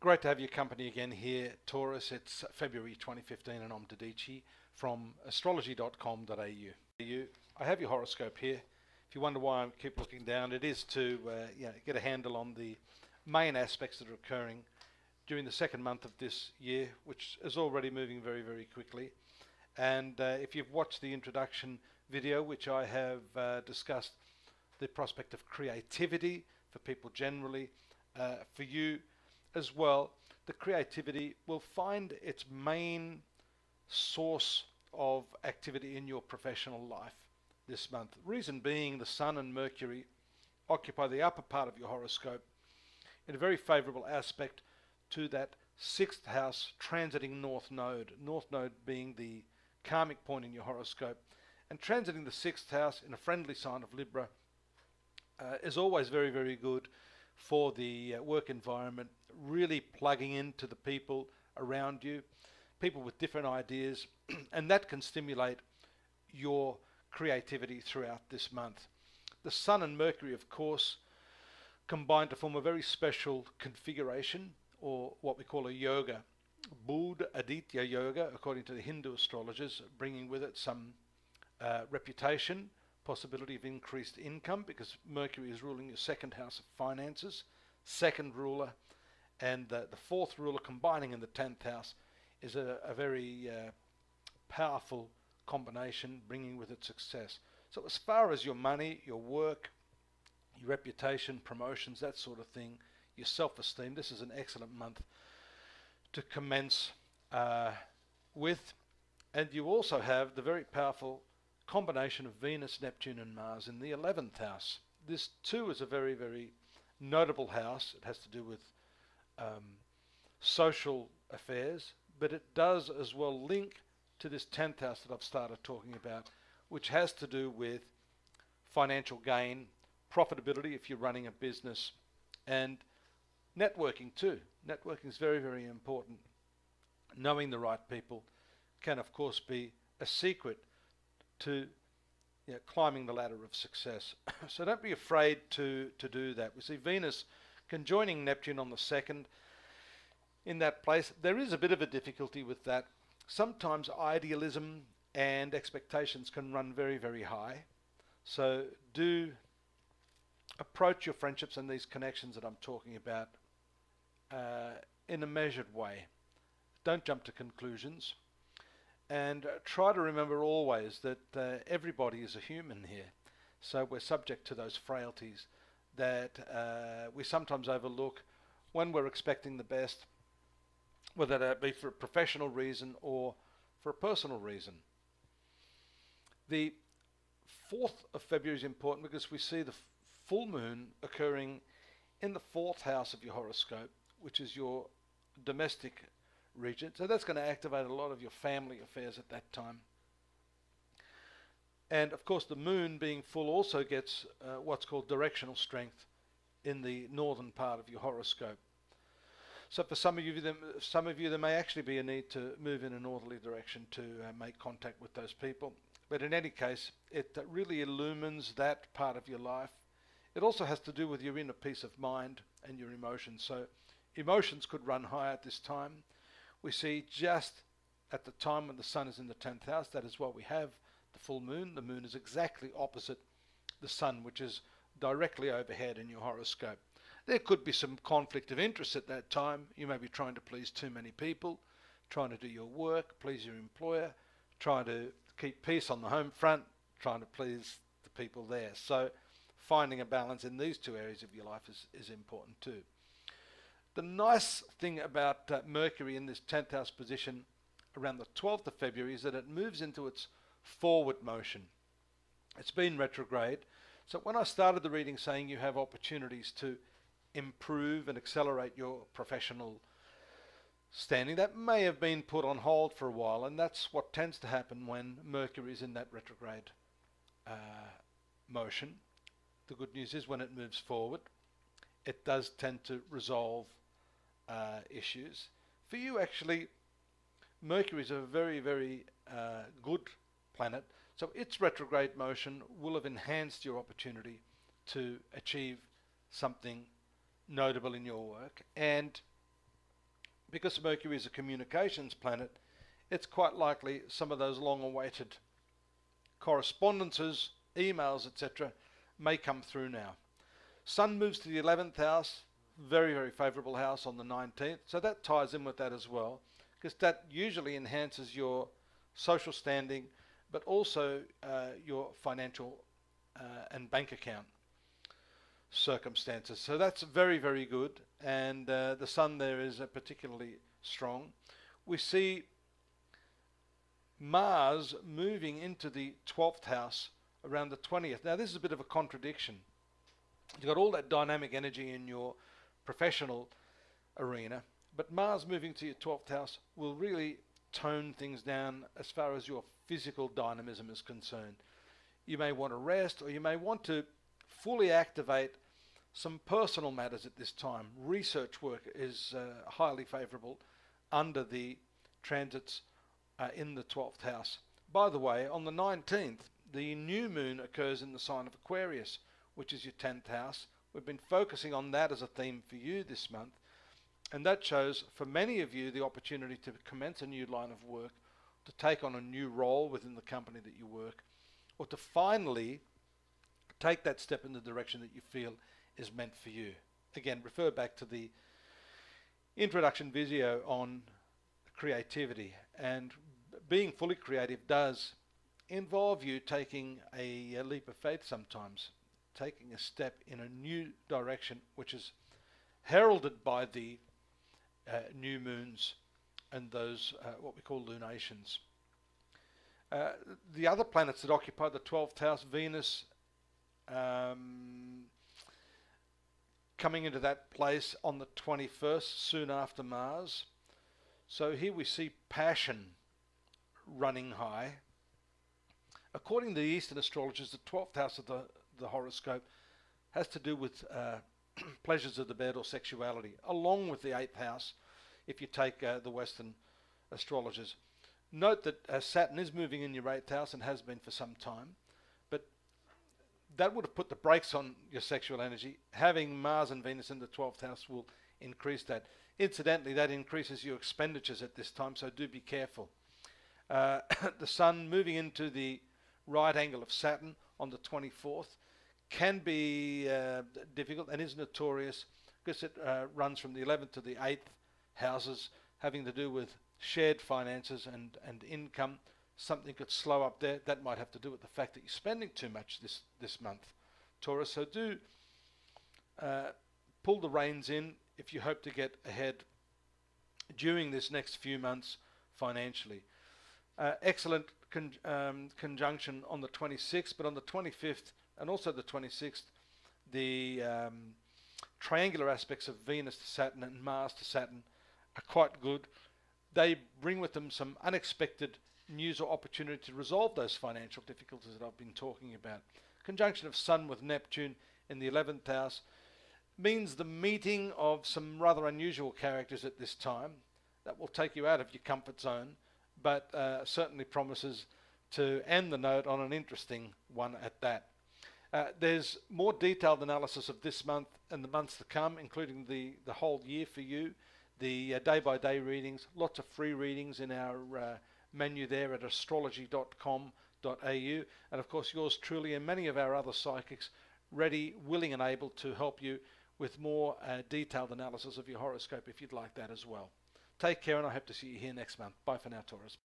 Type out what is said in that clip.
Great to have your company again here, Taurus. It's February 2015 and I'm Dadhichi from astrology.com.au. I have your horoscope here. If you wonder why I keep looking down, it is to get a handle on the main aspects that are occurring during the second month of this year, which is already moving very, very quickly. And if you've watched the introduction video, which I have discussed the prospect of creativity for people generally, for you as well, the creativity will find its main source of activity in your professional life this month. Reason being, the Sun and Mercury occupy the upper part of your horoscope in a very favorable aspect to that sixth house transiting North Node. North Node being the karmic point in your horoscope, and transiting the sixth house in a friendly sign of Libra is always very, very good for the work environment, really plugging into the people around you, people with different ideas, and that can stimulate your creativity throughout this month. The Sun and Mercury, of course, combine to form a very special configuration, or what we call a yoga, Buddha Aditya yoga, according to the Hindu astrologers, bringing with it some reputation, possibility of increased income, because Mercury is ruling your second house of finances, second ruler, and the fourth ruler combining in the 10th house is a very powerful combination, bringing with it success. So as far as your money, your work, your reputation, promotions, that sort of thing, your self-esteem, this is an excellent month to commence with. And you also have the very powerful combination of Venus, Neptune and Mars in the 11th house. This too is a very, very notable house. It has to do with social affairs, but it does as well link to this 10th house that I've started talking about, which has to do with financial gain, profitability if you're running a business, and networking too. Networking is very, very important. Knowing the right people can of course be a secret to climbing the ladder of success. So don't be afraid to do that. We see Venus conjoining Neptune on the 2nd in that place. There is a bit of a difficulty with that. Sometimes idealism and expectations can run very, very high. So do approach your friendships and these connections that I'm talking about in a measured way. Don't jump to conclusions. And try to remember always that everybody is a human here. So we're subject to those frailties that we sometimes overlook when we're expecting the best, whether that be for a professional reason or for a personal reason. The 4th of February is important because we see the full moon occurring in the 4th house of your horoscope, which is your domestic region. So that's going to activate a lot of your family affairs at that time. And of course the moon being full also gets what's called directional strength in the northern part of your horoscope. So for some of you there may actually be a need to move in a northerly direction to make contact with those people. But in any case, it really illumines that part of your life. It also has to do with your inner peace of mind and your emotions. So emotions could run high at this time. We see just at the time when the Sun is in the 10th house, that is what we have the full moon. The moon is exactly opposite the Sun, which is directly overhead in your horoscope. There could be some conflict of interest at that time. You may be trying to please too many people, trying to do your work, please your employer, trying to keep peace on the home front, trying to please the people there. So finding a balance in these two areas of your life is important too. The nice thing about Mercury in this 10th house position around the 12th of February is that it moves into its forward motion. It's been retrograde. So when I started the reading saying you have opportunities to improve and accelerate your professional standing, that may have been put on hold for a while, and that's what tends to happen when Mercury is in that retrograde motion. The good news is when it moves forward, it does tend to resolve issues. For you actually, Mercury is a very, very good planet, so its retrograde motion will have enhanced your opportunity to achieve something notable in your work. And Because Mercury is a communications planet, it's quite likely some of those long-awaited correspondences, emails, etc. may come through now. Sun moves to the 11th house, very, very favourable house on the 19th, so that ties in with that as well, because that usually enhances your social standing, but also your financial and bank account circumstances. So that's very, very good, and the Sun there is particularly strong. We see Mars moving into the 12th house around the 20th. Now this is a bit of a contradiction. You've got all that dynamic energy in your professional arena, but Mars moving to your 12th house will really tone things down as far as your physical dynamism is concerned. You may want to rest, or you may want to fully activate some personal matters at this time. Research work is highly favorable under the transits in the 12th house. By the way, on the 19th, the new moon occurs in the sign of Aquarius, which is your 10th house. We've been focusing on that as a theme for you this month, and that shows for many of you the opportunity to commence a new line of work, to take on a new role within the company that you work, or to finally take that step in the direction that you feel is meant for you. Again, refer back to the introduction video on creativity, and being fully creative does involve you taking a leap of faith sometimes, taking a step in a new direction, which is heralded by the new moons and those what we call lunations. The other planets that occupy the 12th house, Venus coming into that place on the 21st, soon after Mars. So here we see passion running high. According to the Eastern astrologers, the 12th house of the horoscope has to do with pleasures of the bed or sexuality, along with the 8th house if you take the Western astrologers. Note that Saturn is moving in your 8th house and has been for some time, but that would have put the brakes on your sexual energy. Having Mars and Venus in the 12th house will increase that. Incidentally, that increases your expenditures at this time, so do be careful. The Sun moving into the right angle of Saturn on the 24th can be difficult and is notorious because it runs from the 11th to the 8th houses, having to do with shared finances and income. Something could slow up there. That might have to do with the fact that you're spending too much this month, Taurus. So do pull the reins in if you hope to get ahead during this next few months financially. Excellent conjunction on the 26th, but on the 25th and also the 26th, the triangular aspects of Venus to Saturn and Mars to Saturn are quite good. They bring with them some unexpected news or opportunity to resolve those financial difficulties that I've been talking about. Conjunction of Sun with Neptune in the 11th house means the meeting of some rather unusual characters at this time that will take you out of your comfort zone, but certainly promises to end the note on an interesting one at that. There's more detailed analysis of this month and the months to come, including the whole year for you, the day-by-day readings, lots of free readings in our menu there at astrology.com.au, and of course yours truly and many of our other psychics ready, willing and able to help you with more detailed analysis of your horoscope if you'd like that as well. Take care, and I hope to see you here next month. Bye for now, Taurus.